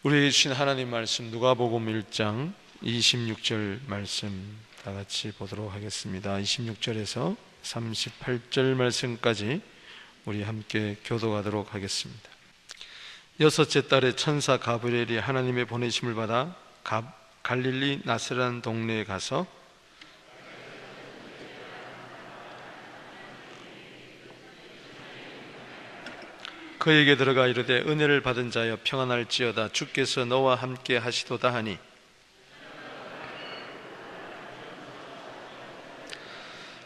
우리에게 주신 하나님 말씀 누가복음 1장 26절 말씀 다 같이 보도록 하겠습니다. 26절에서 38절 말씀까지 우리 함께 교독하도록 하겠습니다. 여섯째 달에 천사 가브리엘이 하나님의 보내심을 받아 갈릴리 나세라는 동네에 가서 그에게 들어가 이르되 은혜를 받은 자여 평안할지어다 주께서 너와 함께 하시도다 하니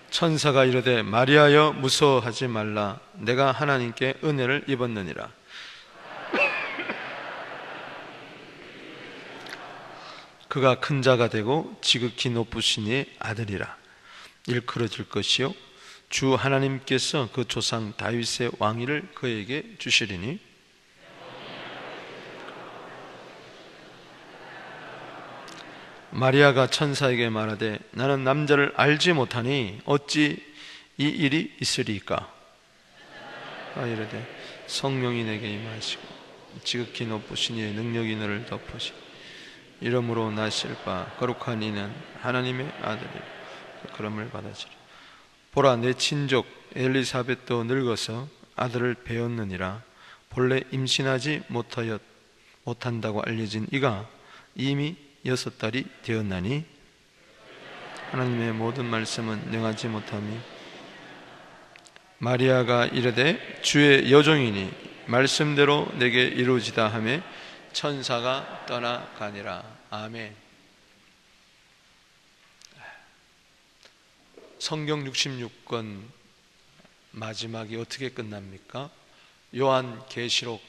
천사가 이르되 마리아여 무서워하지 말라 내가 하나님께 은혜를 입었느니라. 그가 큰 자가 되고 지극히 높으신 이의 아들이라. 일컬어질 것이요 주 하나님께서 그 조상 다윗의 왕위를 그에게 주시리니 마리아가 천사에게 말하되 나는 남자를 알지 못하니 어찌 이 일이 있으리까? 이르되 성령이 내게 임하시고 지극히 높으신 이의 능력이 너를 덮으시고 이러므로 나실 바 거룩한 이는 하나님의 아들이라. 그럼을 받아지리. 보라 내 친족 엘리사벳도 늙어서 아들을 배었느니라. 본래 임신하지 못한다고 알려진 이가 이미 6달이 되었나니 하나님의 모든 말씀은 능하지 못함이. 마리아가 이르되 주의 여종이니 말씀대로 내게 이루어지다 하매 천사가 떠나가니라. 아멘. 성경 66권 마지막이 어떻게 끝납니까? 요한계시록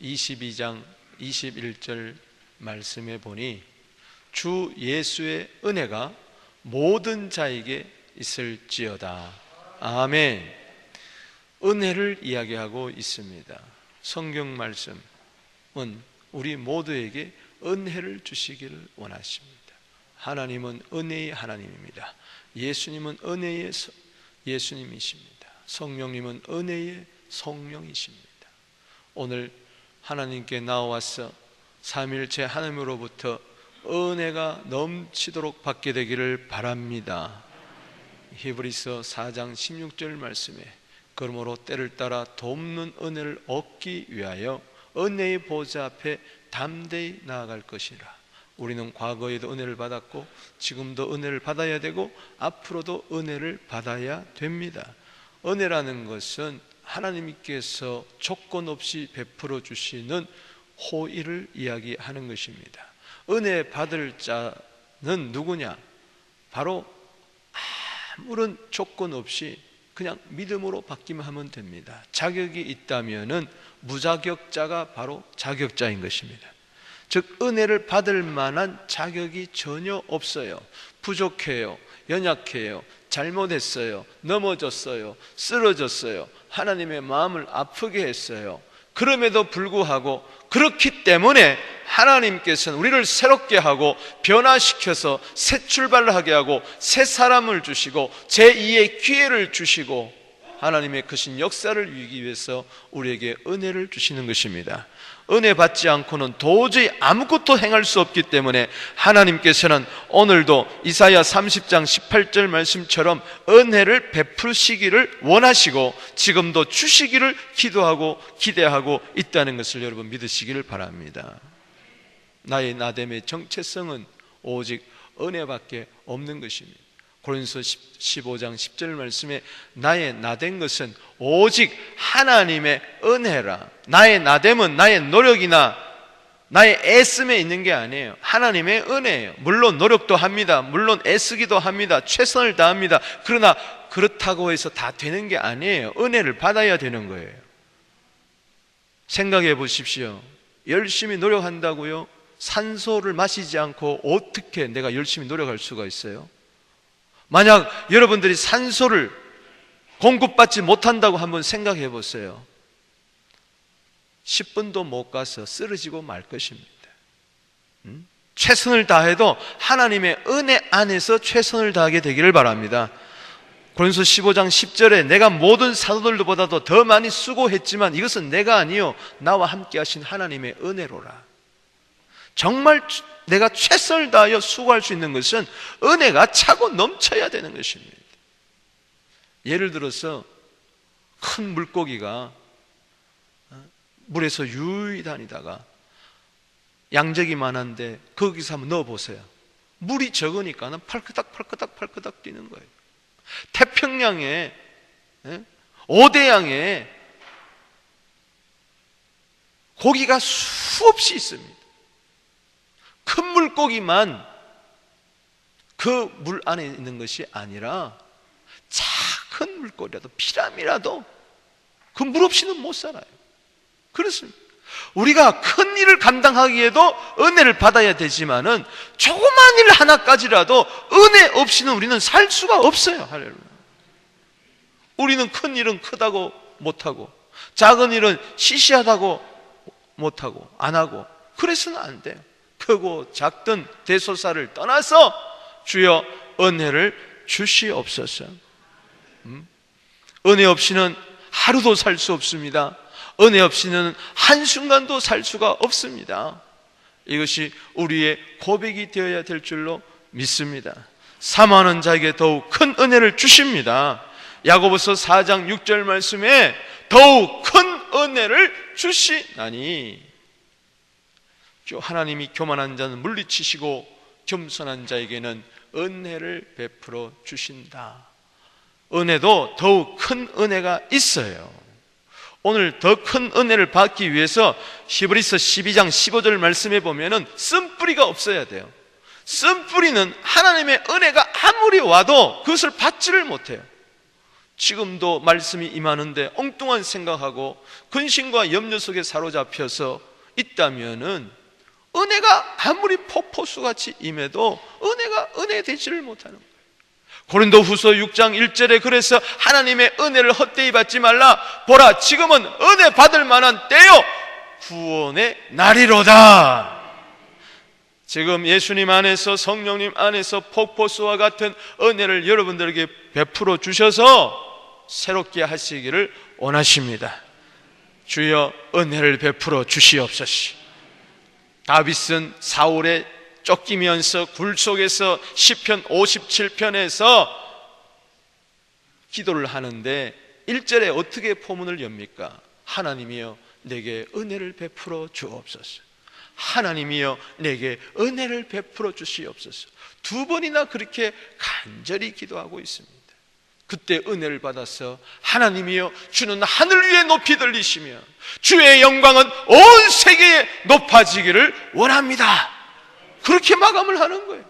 22장 21절 말씀에 보니 주 예수의 은혜가 모든 자에게 있을지어다. 아멘. 은혜를 이야기하고 있습니다. 성경 말씀은 우리 모두에게 은혜를 주시기를 원하십니다. 하나님은 은혜의 하나님입니다. 예수님은 은혜의 예수님이십니다. 성령님은 은혜의 성령이십니다. 오늘 하나님께 나와서 삼일체 하나님으로부터 은혜가 넘치도록 받게 되기를 바랍니다. 히브리서 4장 16절 말씀에 그러므로 때를 따라 돕는 은혜를 얻기 위하여 은혜의 보좌 앞에 담대히 나아갈 것이라. 우리는 과거에도 은혜를 받았고 지금도 은혜를 받아야 되고 앞으로도 은혜를 받아야 됩니다. 은혜라는 것은 하나님께서 조건 없이 베풀어 주시는 호의를 이야기하는 것입니다. 은혜 받을 자는 누구냐? 바로 아무런 조건 없이 그냥 믿음으로 받기만 하면 됩니다. 자격이 있다면은 무자격자가 바로 자격자인 것입니다. 즉 은혜를 받을 만한 자격이 전혀 없어요. 부족해요, 연약해요, 잘못했어요, 넘어졌어요, 쓰러졌어요, 하나님의 마음을 아프게 했어요. 그럼에도 불구하고 그렇기 때문에 하나님께서는 우리를 새롭게 하고 변화시켜서 새 출발을 하게 하고 새 사람을 주시고 제2의 기회를 주시고 하나님의 크신 역사를 이루기 위해서 우리에게 은혜를 주시는 것입니다. 은혜 받지 않고는 도저히 아무것도 행할 수 없기 때문에 하나님께서는 오늘도 이사야 30장 18절 말씀처럼 은혜를 베푸시기를 원하시고 지금도 주시기를 기도하고 기대하고 있다는 것을 여러분 믿으시기를 바랍니다. 나의 나됨의 정체성은 오직 은혜밖에 없는 것입니다. 고린도서 15장 10절 말씀에 나의 나된 것은 오직 하나님의 은혜라. 나의 나됨은 나의 노력이나 나의 애씀에 있는 게 아니에요. 하나님의 은혜예요. 물론 노력도 합니다. 물론 애쓰기도 합니다. 최선을 다합니다. 그러나 그렇다고 해서 다 되는 게 아니에요. 은혜를 받아야 되는 거예요. 생각해 보십시오. 열심히 노력한다고요? 산소를 마시지 않고 어떻게 내가 열심히 노력할 수가 있어요? 만약 여러분들이 산소를 공급받지 못한다고 한번 생각해 보세요. 10분도 못 가서 쓰러지고 말 것입니다. 최선을 다해도 하나님의 은혜 안에서 최선을 다하게 되기를 바랍니다. 고린도서 15장 10절에 내가 모든 사도들보다도 더 많이 수고했지만 이것은 내가 아니요 나와 함께 하신 하나님의 은혜로라. 정말 내가 최선을 다하여 수고할 수 있는 것은 은혜가 차고 넘쳐야 되는 것입니다. 예를 들어서 큰 물고기가 물에서 유유히 다니다가 양적이 많은데 거기서 한번 넣어보세요. 물이 적으니까는 팔끄닥 뛰는 거예요. 태평양에, 오대양에 고기가 수없이 있습니다. 큰 물고기만 그 물 안에 있는 것이 아니라 작은 물고기라도 피라미라도 그 물 없이는 못 살아요. 그렇습니다. 우리가 큰 일을 감당하기에도 은혜를 받아야 되지만은 조그만 일 하나까지라도 은혜 없이는 우리는 살 수가 없어요. 할렐루야. 우리는 큰 일은 크다고 못하고 작은 일은 시시하다고 못하고 안 하고 그래서는 안 돼요. 크고 작든 대소사를 떠나서 주여 은혜를 주시옵소서. 은혜 없이는 하루도 살 수 없습니다. 은혜 없이는 한순간도 살 수가 없습니다. 이것이 우리의 고백이 되어야 될 줄로 믿습니다. 사모하는 자에게 더욱 큰 은혜를 주십니다. 야고보서 4장 6절 말씀에 더욱 큰 은혜를 주시나니 하나님이 교만한 자는 물리치시고 겸손한 자에게는 은혜를 베풀어 주신다. 은혜도 더욱 큰 은혜가 있어요. 오늘 더 큰 은혜를 받기 위해서 히브리서 12장 15절 말씀에 보면은 쓴뿌리가 없어야 돼요. 쓴뿌리는 하나님의 은혜가 아무리 와도 그것을 받지를 못해요. 지금도 말씀이 임하는데 엉뚱한 생각하고 근심과 염려 속에 사로잡혀서 있다면은 은혜가 아무리 폭포수같이 임해도 은혜가 은혜 되지를 못하는 거예요. 고린도후서 6장 1절에 그래서 하나님의 은혜를 헛되이 받지 말라. 보라, 지금은 은혜 받을 만한 때요 구원의 날이로다. 지금 예수님 안에서 성령님 안에서 폭포수와 같은 은혜를 여러분들에게 베풀어 주셔서 새롭게 하시기를 원하십니다. 주여 은혜를 베풀어 주시옵소서. 다윗은 사울의 쫓기면서 굴 속에서 시편 57편에서 기도를 하는데 1절에 어떻게 포문을 엽니까? 하나님이여 내게 은혜를 베풀어 주옵소서. 하나님이여 내게 은혜를 베풀어 주시옵소서. 두 번이나 그렇게 간절히 기도하고 있습니다. 그때 은혜를 받아서 하나님이여 주는 하늘 위에 높이 들리시며 주의 영광은 온 세계에 높아지기를 원합니다. 그렇게 마감을 하는 거예요.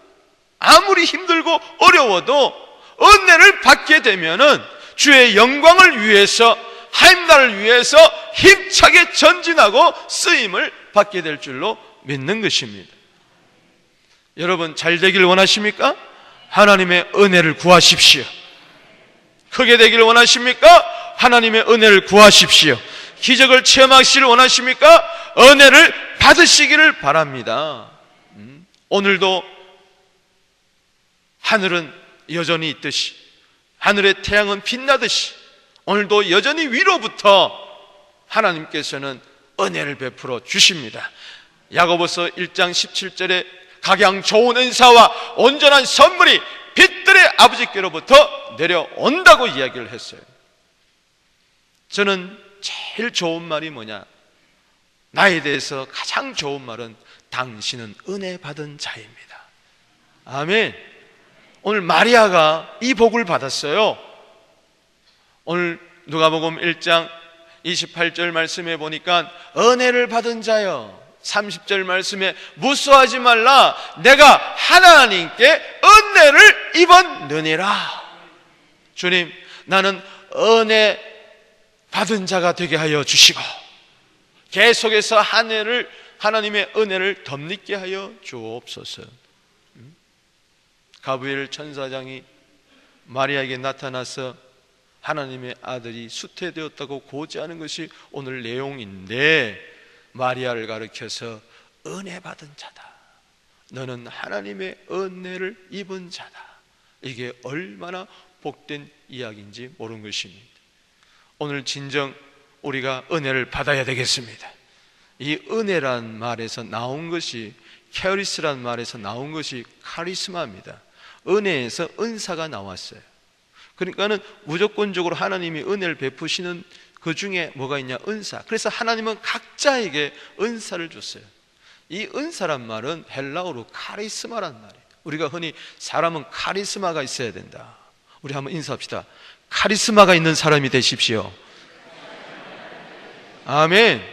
아무리 힘들고 어려워도 은혜를 받게 되면은 주의 영광을 위해서, 하나님 나라를 위해서 힘차게 전진하고 쓰임을 받게 될 줄로 믿는 것입니다. 여러분 잘 되길 원하십니까? 하나님의 은혜를 구하십시오. 크게 되기를 원하십니까? 하나님의 은혜를 구하십시오. 기적을 체험하시기를 원하십니까? 은혜를 받으시기를 바랍니다. 오늘도 하늘은 여전히 있듯이, 하늘의 태양은 빛나듯이 오늘도 여전히 위로부터 하나님께서는 은혜를 베풀어 주십니다. 야고보서 1장 17절에 각양 좋은 은사와 온전한 선물이 빛들의 아버지께로부터 내려온다고 이야기를 했어요. 저는 제일 좋은 말이 뭐냐? 나에 대해서 가장 좋은 말은 당신은 은혜 받은 자입니다. 아멘. 오늘 마리아가 이 복을 받았어요. 오늘 누가복음 1장 28절 말씀에 보니까 은혜를 받은 자여, 30절 말씀에 무수하지 말라, 내가 하나님께 은혜를 입었느니라. 주님, 나는 은혜 받은 자가 되게 하여 주시고 계속해서 하나님의 은혜를 덧입게 하여 주옵소서. 가브리엘 천사장이 마리아에게 나타나서 하나님의 아들이 수태되었다고 고지하는 것이 오늘 내용인데, 마리아를 가리켜서 은혜 받은 자다, 너는 하나님의 은혜를 입은 자다, 이게 얼마나 복된 이야기인지 모르는 것입니다. 오늘 진정 우리가 은혜를 받아야 되겠습니다. 이 은혜란 말에서 나온 것이 캐리스라는 말에서 나온 것이 카리스마입니다. 은혜에서 은사가 나왔어요. 그러니까는 무조건적으로 하나님이 은혜를 베푸시는 그 중에 뭐가 있냐? 은사. 그래서 하나님은 각자에게 은사를 줬어요. 이 은사란 말은 헬라어로 카리스마란 말이에요. 우리가 흔히 사람은 카리스마가 있어야 된다. 우리 한번 인사합시다. 카리스마가 있는 사람이 되십시오. 아멘.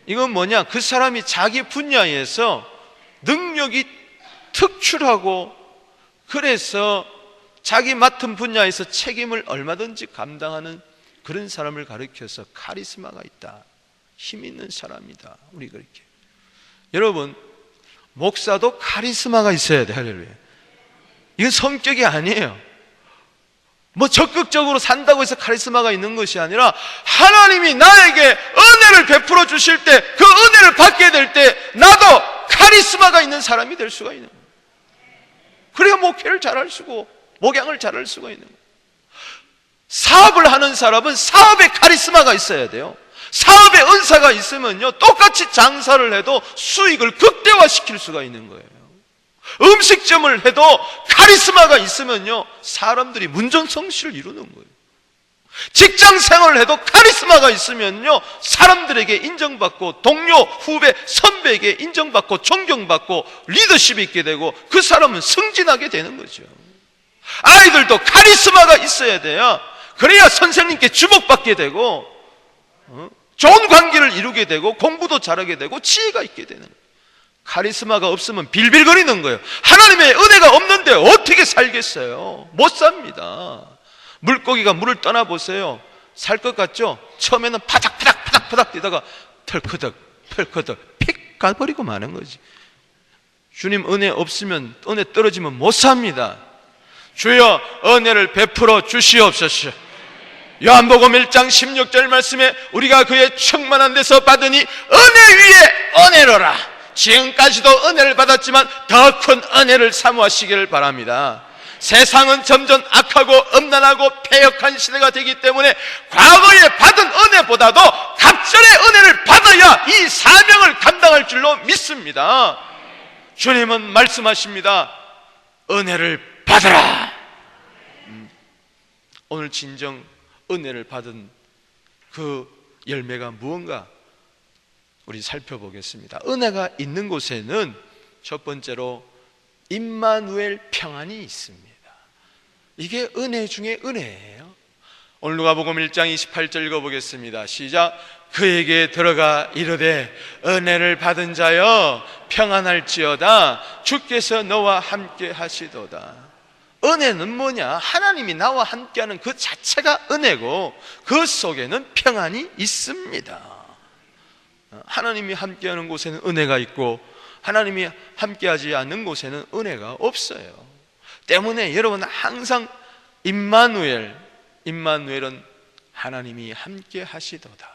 이건 뭐냐? 그 사람이 자기 분야에서 능력이 특출하고, 그래서 자기 맡은 분야에서 책임을 얼마든지 감당하는 그런 사람을 가리켜서 카리스마가 있다, 힘 있는 사람이다, 우리 그렇게. 여러분, 목사도 카리스마가 있어야 돼. 할렐루야. 이건 성격이 아니에요. 뭐 적극적으로 산다고 해서 카리스마가 있는 것이 아니라, 하나님이 나에게 은혜를 베풀어 주실 때, 그 은혜를 받게 될 때 나도 카리스마가 있는 사람이 될 수가 있는 거예요. 그래야 목회를 잘할 수고 목양을 잘할 수가 있는 거예요. 사업을 하는 사람은 사업에 카리스마가 있어야 돼요. 사업에 은사가 있으면요, 똑같이 장사를 해도 수익을 극대화시킬 수가 있는 거예요. 음식점을 해도 카리스마가 있으면요, 사람들이 문전성시를 이루는 거예요. 직장 생활을 해도 카리스마가 있으면요, 사람들에게 인정받고, 동료, 후배, 선배에게 인정받고 존경받고 리더십이 있게 되고, 그 사람은 승진하게 되는 거죠. 아이들도 카리스마가 있어야 돼요. 그래야 선생님께 주목받게 되고, 좋은 관계를 이루게 되고, 공부도 잘하게 되고, 지혜가 있게 되는 거예요. 카리스마가 없으면 빌빌거리는 거예요. 하나님의 은혜가 없는데 어떻게 살겠어요? 못 삽니다. 물고기가 물을 떠나보세요. 살 것 같죠? 처음에는 파닥파닥 뛰다가 털커덕 픽 가버리고 마는 거지. 주님 은혜 없으면, 은혜 떨어지면 못 삽니다. 주여 은혜를 베풀어 주시옵소서. 요한복음 1장 16절 말씀에 우리가 그의 충만한 데서 받으니 은혜 위에 은혜로라. 지금까지도 은혜를 받았지만 더 큰 은혜를 사모하시기를 바랍니다. 세상은 점점 악하고 음란하고 패역한 시대가 되기 때문에 과거에 받은 은혜보다도 갑절의 은혜를 받아야 이 사명을 감당할 줄로 믿습니다. 주님은 말씀하십니다. 은혜를 받아라. 오늘 진정 은혜를 받은 그 열매가 무언가 우리 살펴보겠습니다. 은혜가 있는 곳에는 첫 번째로 임마누엘 평안이 있습니다. 이게 은혜 중에 은혜예요. 오늘 누가복음 1장 28절 읽어보겠습니다. 시작. 그에게 들어가 이르되 은혜를 받은 자여 평안할지어다. 주께서 너와 함께 하시도다. 은혜는 뭐냐? 하나님이 나와 함께하는 그 자체가 은혜고, 그 속에는 평안이 있습니다. 하나님이 함께하는 곳에는 은혜가 있고, 하나님이 함께하지 않는 곳에는 은혜가 없어요. 때문에 여러분 항상 임마누엘은 하나님이 함께 하시도다.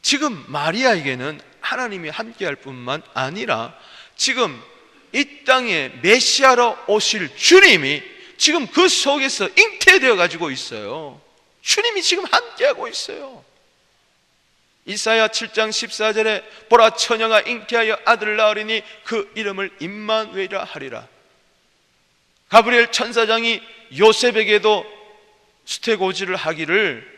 지금 마리아에게는 하나님이 함께할 뿐만 아니라 지금 이 땅에 메시아로 오실 주님이 지금 그 속에서 잉태되어 가지고 있어요. 주님이 지금 함께하고 있어요. 이사야 7장 14절에 보라 처녀가 잉태하여 아들을 낳으리니 그 이름을 임마누엘이라 하리라. 가브리엘 천사장이 요셉에게도 수태고지를 하기를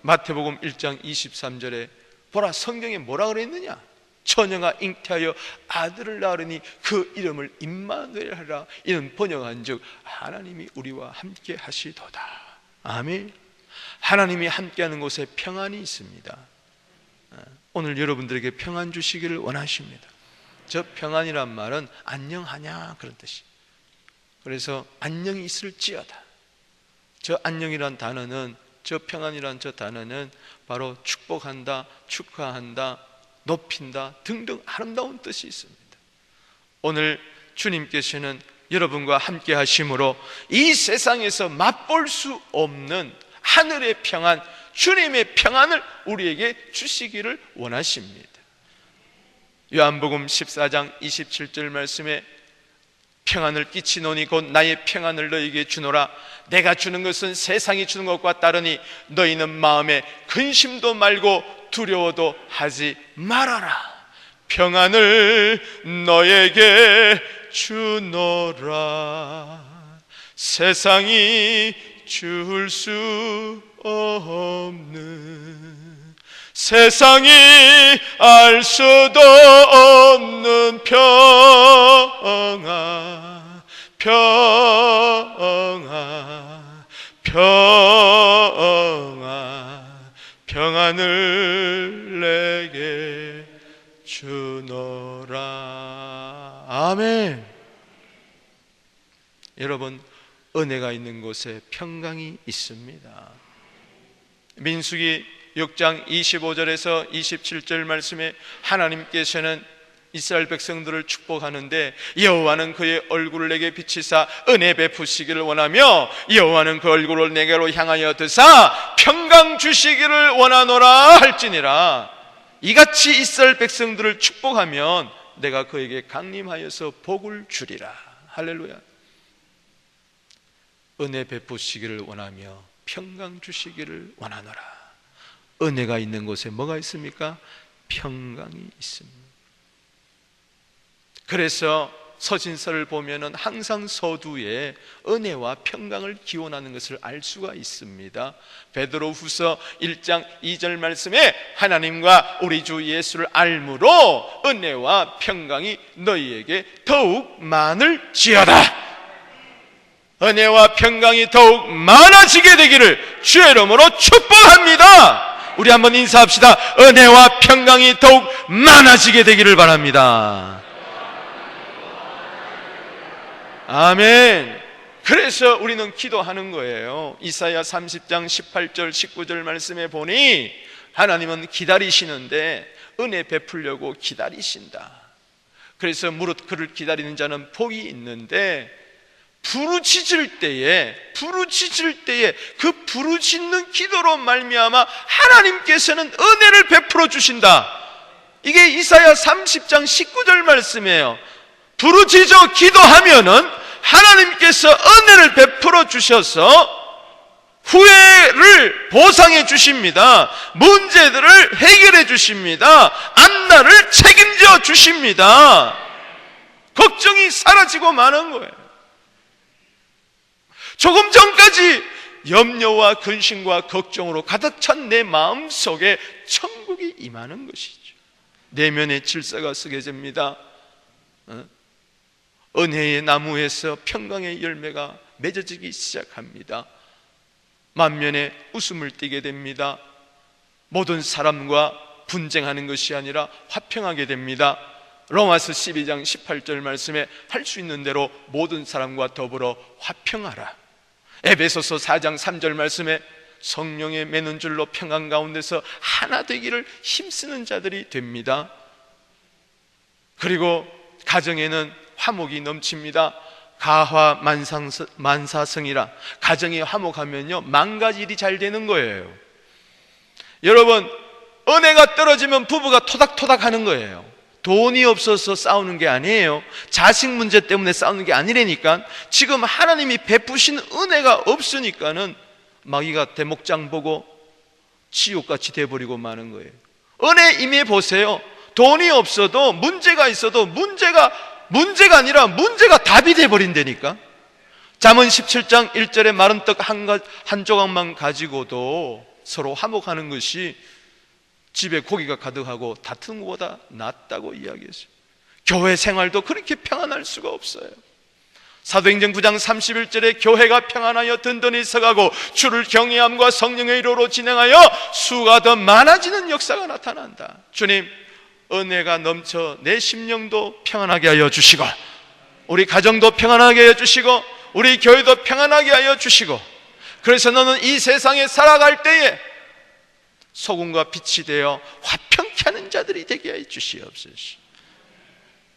마태복음 1장 23절에 보라 성경에 뭐라 그랬느냐? 처녀가 잉태하여 아들을 낳으리니 그 이름을 임마누엘 하리라. 이는 번역한즉 하나님이 우리와 함께 하시도다. 아멘. 하나님이 함께하는 곳에 평안이 있습니다. 오늘 여러분들에게 평안 주시기를 원하십니다. 저 평안이란 말은 안녕하냐 그런 뜻이에요. 그래서 안녕이 있을지어다. 저 안녕이란 단어는, 저 평안이란 저 단어는 바로 축복한다, 축하한다, 높인다 등등 아름다운 뜻이 있습니다. 오늘 주님께서는 여러분과 함께 하심으로 이 세상에서 맛볼 수 없는 하늘의 평안, 주님의 평안을 우리에게 주시기를 원하십니다. 요한복음 14장 27절 말씀에 평안을 끼치노니 곧 나의 평안을 너희에게 주노라. 내가 주는 것은 세상이 주는 것과 다르니 너희는 마음에 근심도 말고 두려워도 하지 말아라. 평안을 너에게 주노라. 세상이 줄 수 없는, 세상이 알 수도 없는 평안, 평안, 평안, 평안을 내게 주노라. 아멘. 여러분, 은혜가 있는 곳에 평강이 있습니다. 민수기 6장 25절에서 27절 말씀에 하나님께서는 이스라엘 백성들을 축복하는데, 여호와는 그의 얼굴을 내게 비치사 은혜 베푸시기를 원하며 여호와는 그 얼굴을 내게로 향하여 드사 평강 주시기를 원하노라 할지니라. 이같이 이스라엘 백성들을 축복하면 내가 그에게 강림하여서 복을 주리라. 할렐루야. 은혜 베푸시기를 원하며 평강 주시기를 원하노라. 은혜가 있는 곳에 뭐가 있습니까? 평강이 있습니다. 그래서 서신서를 보면은 항상 서두에 은혜와 평강을 기원하는 것을 알 수가 있습니다. 베드로후서 1장 2절 말씀에 하나님과 우리 주 예수를 알므로 은혜와 평강이 너희에게 더욱 많을지어다. 은혜와 평강이 더욱 많아지게 되기를 주의 이름으로 축복합니다. 우리 한번 인사합시다. 은혜와 평강이 더욱 많아지게 되기를 바랍니다. 아멘. 그래서 우리는 기도하는 거예요. 이사야 30장 18절 19절 말씀에 보니 하나님은 기다리시는데 은혜 베풀려고 기다리신다. 그래서 무릇 그를 기다리는 자는 복이 있는데, 부르짖을 때에 그 부르짖는 기도로 말미암아 하나님께서는 은혜를 베풀어 주신다. 이게 이사야 30장 19절 말씀이에요. 부르짖어 기도하면은 하나님께서 은혜를 베풀어 주셔서 후회를 보상해 주십니다. 문제들을 해결해 주십니다. 앞날을 책임져 주십니다. 걱정이 사라지고 마는 거예요. 조금 전까지 염려와 근심과 걱정으로 가득 찬 내 마음속에 천국이 임하는 것이죠. 내면의 질서가 서게 됩니다. 은혜의 나무에서 평강의 열매가 맺어지기 시작합니다. 만면에 웃음을 띠게 됩니다. 모든 사람과 분쟁하는 것이 아니라 화평하게 됩니다. 로마서 12장 18절 말씀에 할 수 있는 대로 모든 사람과 더불어 화평하라. 에베소서 4장 3절 말씀에 성령의 매는 줄로 평안 가운데서 하나 되기를 힘쓰는 자들이 됩니다. 그리고 가정에는 화목이 넘칩니다. 가화 만사성이라. 가정이 화목하면요, 만가지 일이 잘 되는 거예요. 여러분, 은혜가 떨어지면 부부가 토닥토닥 하는 거예요. 돈이 없어서 싸우는 게 아니에요. 자식 문제 때문에 싸우는 게 아니라니까. 지금 하나님이 베푸신 은혜가 없으니까는 마귀가 대목장 보고 지옥같이 돼버리고 마는 거예요. 은혜 임해 보세요. 돈이 없어도, 문제가 있어도 문제가 아니라 문제가 답이 돼버린다니까. 잠언 17장 1절에 마른 떡 한 조각만 가지고도 서로 화목하는 것이 집에 고기가 가득하고 다투는 것보다 낫다고 이야기했어요. 교회 생활도 그렇게 평안할 수가 없어요. 사도행전 9장 31절에 교회가 평안하여 든든히 서가고 주를 경외함과 성령의 이로로 진행하여 수가 더 많아지는 역사가 나타난다. 주님, 은혜가 넘쳐 내 심령도 평안하게 하여 주시고, 우리 가정도 평안하게 하여 주시고, 우리 교회도 평안하게 하여 주시고, 그래서 너는 이 세상에 살아갈 때에 소금과 빛이 되어 화평케 하는 자들이 되게 해 주시옵소서.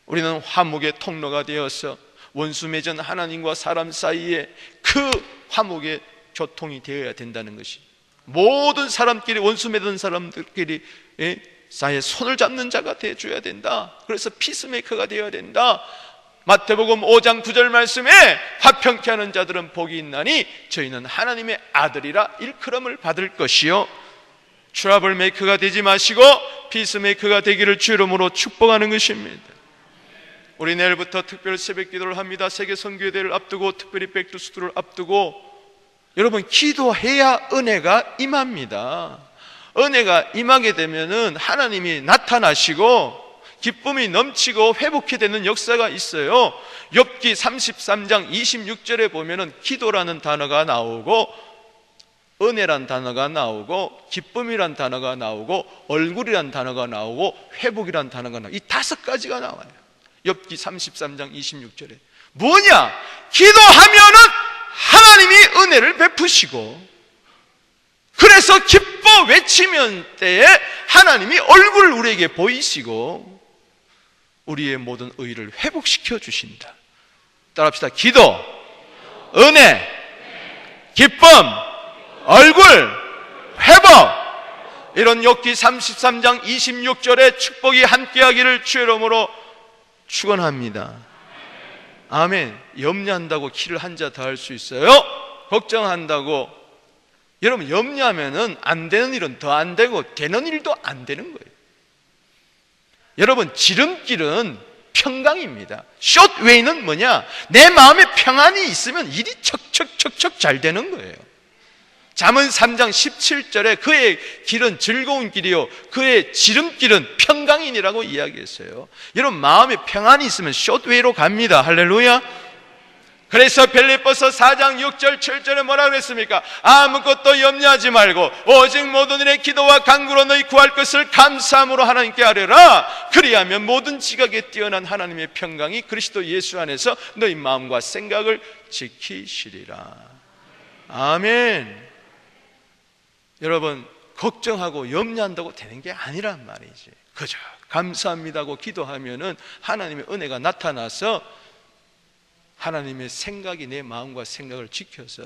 우리는 화목의 통로가 되어서 원수 맺은 하나님과 사람 사이에 그 화목의 교통이 되어야 된다는 것이, 모든 사람끼리, 원수 맺은 사람들끼리 사이에 손을 잡는 자가 되어줘야 된다. 그래서 피스메이커가 되어야 된다. 마태복음 5장 9절 말씀에 화평케 하는 자들은 복이 있나니 저희는 하나님의 아들이라 일컬음을 받을 것이요, 트러블 메이커가 되지 마시고 피스메이커가 되기를 주 이름으로 축복하는 것입니다. 우리 내일부터 특별 새벽 기도를 합니다. 세계 선교대회를 앞두고 특별히 백투스투를 앞두고 여러분 기도해야 은혜가 임합니다. 은혜가 임하게 되면은 하나님이 나타나시고 기쁨이 넘치고 회복이 되는 역사가 있어요. 욥기 33장 26절에 보면은 기도라는 단어가 나오고 은혜란 단어가 나오고 기쁨이란 단어가 나오고 얼굴이란 단어가 나오고 회복이란 단어가 나오고 이 5가지가 나와요. 욥기 33장 26절에 뭐냐? 기도하면은 하나님이 은혜를 베푸시고 그래서 기뻐 외치면 때에 하나님이 얼굴을 우리에게 보이시고 우리의 모든 의를 회복시켜 주신다. 따라합시다. 기도, 은혜, 기쁨, 얼굴, 회복. 이런 욥기 33장 26절의 축복이 함께하기를 주의 이름으로 축원합니다. 아멘. 염려한다고 키를 한 자 더 할 수 있어요? 걱정한다고. 여러분 염려하면은 안 되는 일은 더 안 되고 되는 일도 안 되는 거예요. 여러분 지름길은 평강입니다. 숏웨이는 뭐냐? 내 마음에 평안이 있으면 일이 척척척척 잘 되는 거예요. 잠언 3장 17절에 그의 길은 즐거운 길이요 그의 지름길은 평강이니라고 이야기했어요. 여러분 마음에 평안이 있으면 숏웨이로 갑니다. 할렐루야. 그래서 빌립보서 4장 6절 7절에 뭐라 그랬습니까? 아무것도 염려하지 말고 오직 모든 일에 기도와 간구로 너희 구할 것을 감사함으로 하나님께 아뢰라. 그리하면 모든 지각에 뛰어난 하나님의 평강이 그리스도 예수 안에서 너희 마음과 생각을 지키시리라. 아멘. 여러분 걱정하고 염려한다고 되는 게 아니란 말이지. 그저 감사합니다고 기도하면은 하나님의 은혜가 나타나서 하나님의 생각이 내 마음과 생각을 지켜서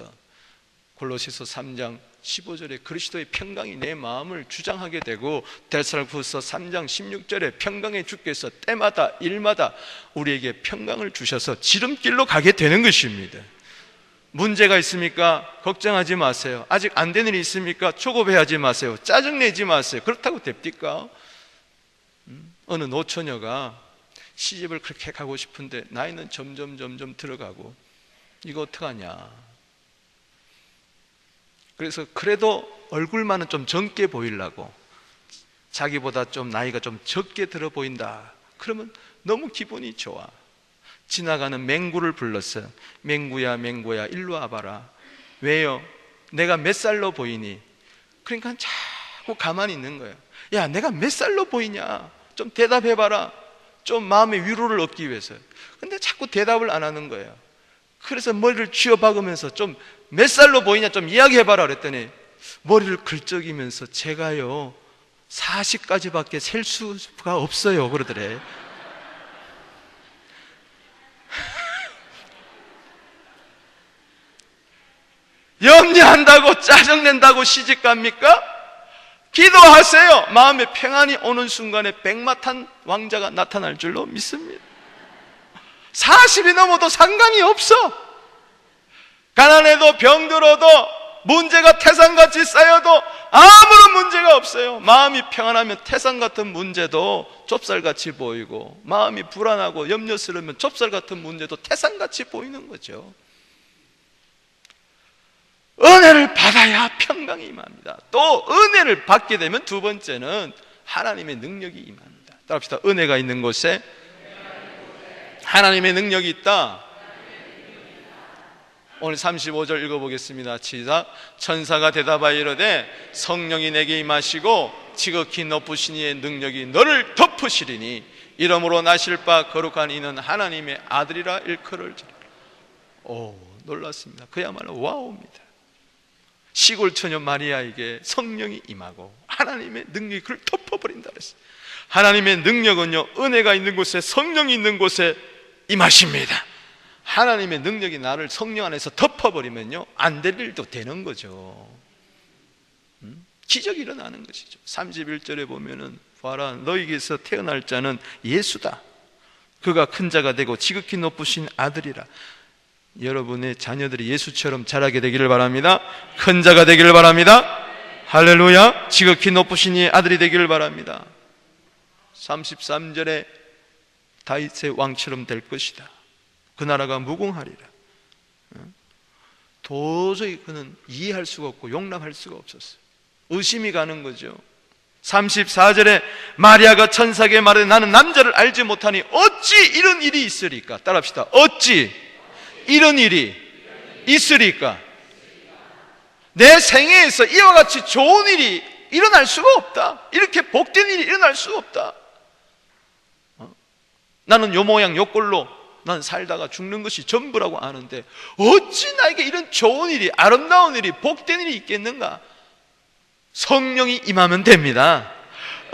골로새서 3장 15절에 그리스도의 평강이 내 마음을 주장하게 되고 데살로니가후서 3장 16절에 평강의 주께서 때마다 일마다 우리에게 평강을 주셔서 지름길로 가게 되는 것입니다. 문제가 있습니까? 걱정하지 마세요. 아직 안 되는 일이 있습니까? 조급해하지 마세요. 짜증내지 마세요. 그렇다고 됩니까? 어느 노처녀가 시집을 그렇게 가고 싶은데 나이는 점점 들어가고 이거 어떡하냐. 그래서 그래도 얼굴만은 좀 젊게 보이려고 자기보다 좀 나이가 좀 적게 들어 보인다. 그러면 너무 기분이 좋아. 지나가는 맹구를 불렀어요. 맹구야 일로 와봐라. 왜요? 내가 몇 살로 보이니? 그러니까 자꾸 가만히 있는 거예요. 야 내가 몇 살로 보이냐? 좀 대답해봐라. 좀 마음의 위로를 얻기 위해서. 근데 자꾸 대답을 안 하는 거예요. 그래서 머리를 쥐어박으면서 좀 몇 살로 보이냐 좀 이야기해봐라 그랬더니 머리를 긁적이면서 제가요 40까지밖에 셀 수가 없어요 그러더래. 염려한다고 짜증낸다고 시집갑니까? 기도하세요. 마음에 평안이 오는 순간에 백마탄 왕자가 나타날 줄로 믿습니다. 40이 넘어도 상관이 없어. 가난해도 병들어도 문제가 태산같이 쌓여도 아무런 문제가 없어요. 마음이 평안하면 태산 같은 문제도 좁쌀같이 보이고 마음이 불안하고 염려스러우면 좁쌀 같은 문제도 태산같이 보이는 거죠. 은혜를 받아야 평강이 임합니다. 또 은혜를 받게 되면 두 번째는 하나님의 능력이 임합니다. 따라합시다. 은혜가 있는 곳에 하나님의 능력이 있다. 오늘 35절 읽어보겠습니다. 시작. 천사가 대답하여 이르되 성령이 내게 임하시고 지극히 높으신 이의 능력이 너를 덮으시리니 이러므로 나실 바 거룩한 이는 하나님의 아들이라 일컬을지라. 오, 놀랐습니다. 그야말로 와우입니다. 시골 처녀 마리아에게 성령이 임하고 하나님의 능력이 그를 덮어버린다 그랬어요. 하나님의 능력은요 은혜가 있는 곳에 성령이 있는 곳에 임하십니다. 하나님의 능력이 나를 성령 안에서 덮어버리면요 안 될 일도 되는 거죠. 기적이 일어나는 것이죠. 31절에 보면은 봐라 너희에게서 태어날 자는 예수다. 그가 큰 자가 되고 지극히 높으신 아들이라. 여러분의 자녀들이 예수처럼 자라게 되기를 바랍니다. 큰 자가 되기를 바랍니다. 할렐루야. 지극히 높으신 이의 아들이 되기를 바랍니다. 33절에 다윗의 왕처럼 될 것이다. 그 나라가 무궁하리라. 도저히 그는 이해할 수가 없고 용납할 수가 없었어요. 의심이 가는 거죠. 34절에 마리아가 천사에게 말해 나는 남자를 알지 못하니 어찌 이런 일이 있으리까? 따라합시다. 어찌 이런 일이 있으리까? 내 생애에서 이와 같이 좋은 일이 일어날 수가 없다. 이렇게 복된 일이 일어날 수가 없다. 나는 요 모양 요 꼴로 난 살다가 죽는 것이 전부라고 아는데 어찌 나에게 이런 좋은 일이, 아름다운 일이, 복된 일이 있겠는가? 성령이 임하면 됩니다.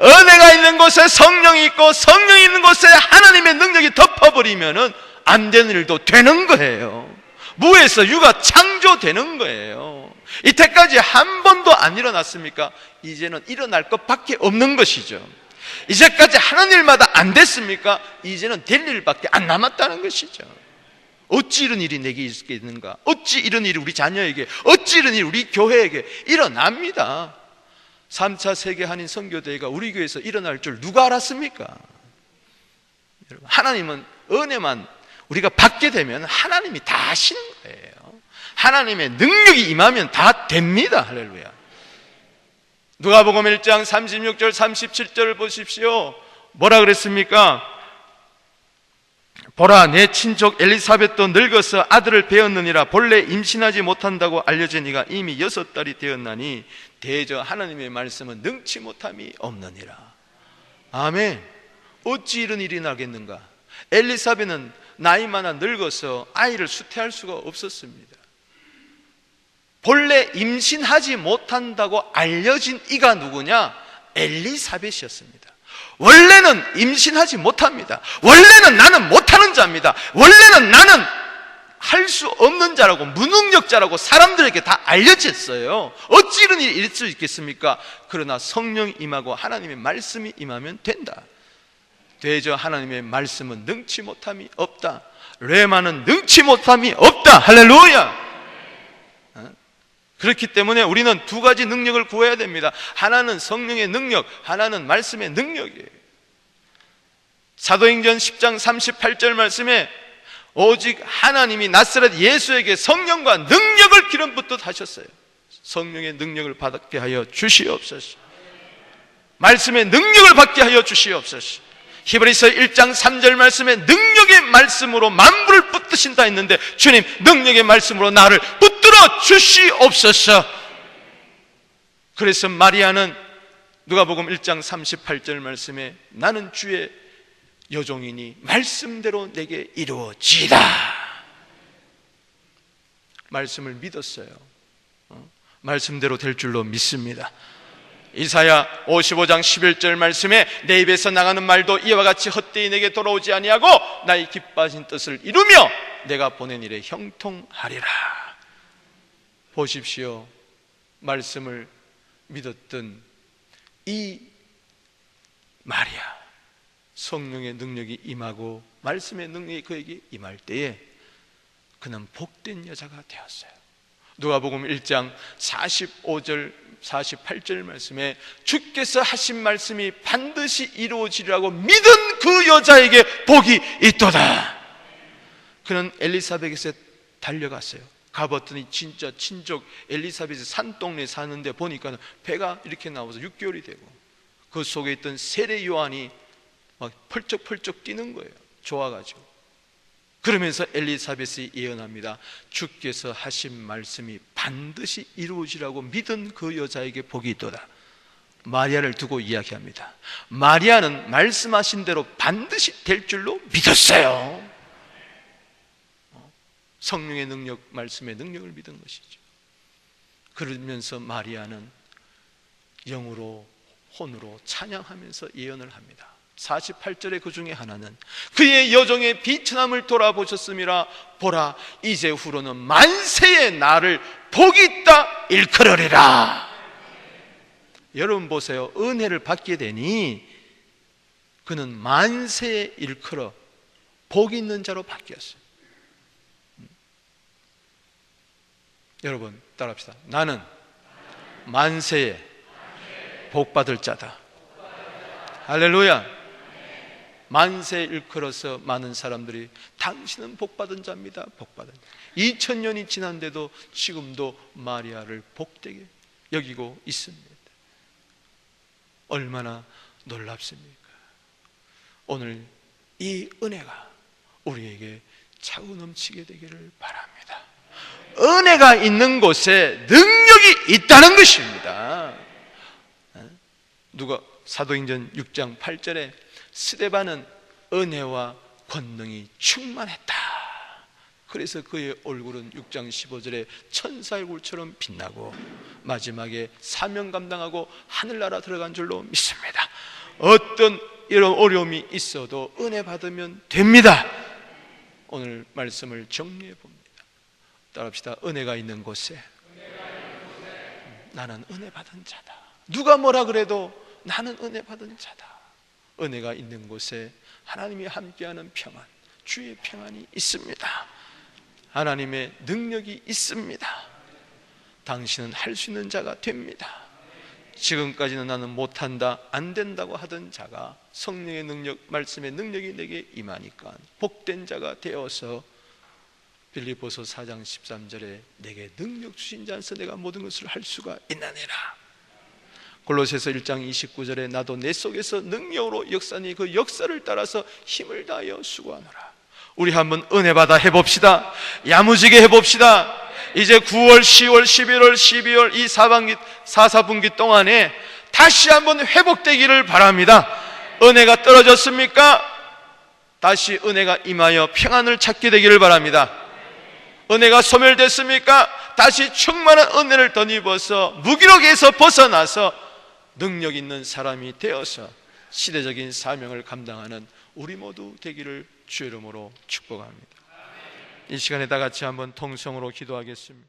은혜가 있는 곳에 성령이 있고 성령이 있는 곳에 하나님의 능력이 덮어버리면은 안 되는 일도 되는 거예요. 무에서 유가 창조되는 거예요. 이때까지 한 번도 안 일어났습니까? 이제는 일어날 것밖에 없는 것이죠. 이제까지 하는 일마다 안 됐습니까? 이제는 될 일밖에 안 남았다는 것이죠. 어찌 이런 일이 내게 있겠는가? 어찌 이런 일이 우리 자녀에게, 어찌 이런 일이 우리 교회에게 일어납니다. 3차 세계 한인 선교대회가 우리 교회에서 일어날 줄 누가 알았습니까? 여러분, 하나님은 은혜만 우리가 받게 되면 하나님이 다 하시는 거예요. 하나님의 능력이 임하면 다 됩니다. 할렐루야. 누가복음 1장 36절 37절을 보십시오. 뭐라 그랬습니까? 보라, 내 친족 엘리사벳도 늙어서 아들을 배었느니라. 본래 임신하지 못한다고 알려진 이가 이미 6달이 되었나니 대저 하나님의 말씀은 능치 못함이 없느니라. 아멘. 어찌 이런 일이 나겠는가? 엘리사벳은 나이 많아 늙어서 아이를 수태할 수가 없었습니다. 본래 임신하지 못한다고 알려진 이가 누구냐? 엘리사벳이었습니다. 원래는 임신하지 못합니다. 원래는 나는 못하는 자입니다. 원래는 나는 할 수 없는 자라고, 무능력자라고 사람들에게 다 알려졌어요. 어찌 이런 일이 있을 수 있겠습니까? 그러나 성령이 임하고 하나님의 말씀이 임하면 된다. 대저 하나님의 말씀은 능치 못함이 없다. 레마는 능치 못함이 없다. 할렐루야. 그렇기 때문에 우리는 두 가지 능력을 구해야 됩니다. 하나는 성령의 능력, 하나는 말씀의 능력이에요. 사도행전 10장 38절 말씀에 오직 하나님이 나사렛 예수에게 성령과 능력을 기름 붓듯 하셨어요. 성령의 능력을 받게 하여 주시옵소서. 말씀의 능력을 받게 하여 주시옵소서. 히브리서 1장 3절 말씀에 능력의 말씀으로 만물을 붙드신다 했는데 주님, 능력의 말씀으로 나를 붙들어 주시옵소서. 그래서 마리아는 누가복음 1장 38절 말씀에 나는 주의 여종이니 말씀대로 내게 이루어지이다. 말씀을 믿었어요. 말씀대로 될 줄로 믿습니다. 이사야 55장 11절 말씀에 내 입에서 나가는 말도 이와 같이 헛되이 내게 돌아오지 아니하고 나의 기뻐하신 뜻을 이루며 내가 보낸 일에 형통하리라. 보십시오. 말씀을 믿었던 이 마리아, 성령의 능력이 임하고 말씀의 능력이 그에게 임할 때에 그는 복된 여자가 되었어요. 누가복음 1장 45절 48절 말씀에 주께서 하신 말씀이 반드시 이루어지리라고 믿은 그 여자에게 복이 있도다. 그는 엘리사벳에게 달려갔어요. 가봤더니 진짜 친족 엘리사벳이 산동네에 사는데 보니까 배가 이렇게 나와서 6개월이 되고 그 속에 있던 세례 요한이 막 펄쩍펄쩍 뛰는 거예요. 좋아가지고. 그러면서 엘리사벳이 예언합니다. 주께서 하신 말씀이 반드시 이루어지라고 믿은 그 여자에게 복이 있도다. 마리아를 두고 이야기합니다. 마리아는 말씀하신 대로 반드시 될 줄로 믿었어요. 성령의 능력, 말씀의 능력을 믿은 것이죠. 그러면서 마리아는 영으로 혼으로 찬양하면서 예언을 합니다. 48절의 그 중에 하나는 그의 여종의 비천함을 돌아보셨음이라. 보라, 이제 후로는 만세의 나를 복이 있다 일컬으리라. 여러분 보세요. 은혜를 받게 되니 그는 만세에 일컬어 복이 있는 자로 바뀌었어요. 여러분 따라합시다. 나는 만세에 복 받을 자다. 할렐루야. 만세 일컬어서 많은 사람들이 당신은 복받은 자입니다, 복받은 자. 2000년이 지난데도 지금도 마리아를 복되게 여기고 있습니다. 얼마나 놀랍습니까? 오늘 이 은혜가 우리에게 차고 넘치게 되기를 바랍니다. 은혜가 있는 곳에 능력이 있다는 것입니다. 누가 사도행전 6장 8절에 스데반은 은혜와 권능이 충만했다. 그래서 그의 얼굴은 6장 15절에 천사 얼굴처럼 빛나고 마지막에 사명 감당하고 하늘나라 들어간 줄로 믿습니다. 어떤 이런 어려움이 있어도 은혜 받으면 됩니다. 오늘 말씀을 정리해 봅니다. 따라합시다. 은혜가 있는 곳에 나는 은혜 받은 자다. 누가 뭐라 그래도 나는 은혜 받은 자다. 은혜가 있는 곳에 하나님이 함께하는 평안, 주의 평안이 있습니다. 하나님의 능력이 있습니다. 당신은 할 수 있는 자가 됩니다. 지금까지는 나는 못한다, 안 된다고 하던 자가 성령의 능력, 말씀의 능력이 내게 임하니까 복된 자가 되어서 빌립보서 4장 13절에 내게 능력 주신 자 안에서 내가 모든 것을 할 수가 있나니라. 골로새서 1장 29절에 나도 내 속에서 능력으로 역사니 그 역사를 따라서 힘을 다하여 수고하노라. 우리 한번 은혜 받아 해봅시다. 야무지게 해봅시다. 이제 9월, 10월, 11월, 12월 이 4분기 동안에 다시 한번 회복되기를 바랍니다. 은혜가 떨어졌습니까? 다시 은혜가 임하여 평안을 찾게 되기를 바랍니다. 은혜가 소멸됐습니까? 다시 충만한 은혜를 덧입어서 무기력에서 벗어나서 능력 있는 사람이 되어서 시대적인 사명을 감당하는 우리 모두 되기를 주의 이름으로 축복합니다. 이 시간에 다 같이 한번 통성으로 기도하겠습니다.